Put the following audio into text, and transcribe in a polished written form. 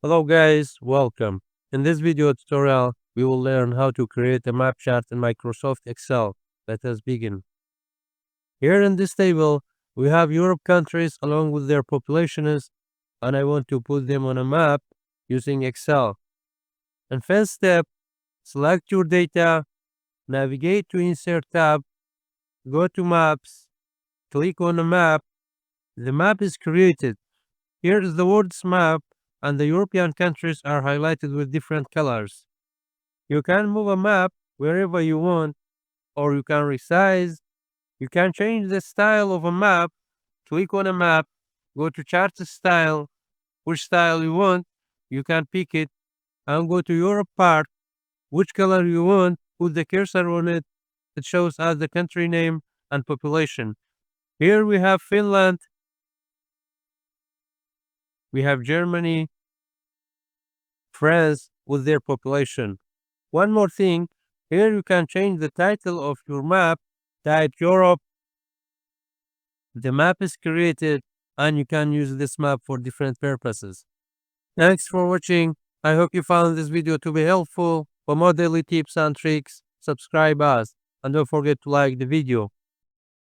Hello guys, welcome. In this video tutorial, we will learn how to create a map chart in Microsoft Excel. Let us begin. Here in this table, we have Europe countries along with their populations, and I want to put them on a map using Excel. And first step, select your data, navigate to Insert tab, go to Maps, click on a map. The map is created. Here is the words map, and the European countries are highlighted with different colors. You can move a map wherever you want, or you can resize. You can change the style of a map. Click on a map, go to chart style, which style you want. You can pick it and go to Europe part, which color you want, put the cursor on it. It shows us the country name and population. Here we have Finland, we have Germany, France with their population. One more thing, here you can change the title of your map, type Europe. The map is created and you can use this map for different purposes. Thanks for watching. I hope you found this video to be helpful. For more daily tips and tricks, subscribe us and don't forget to like the video.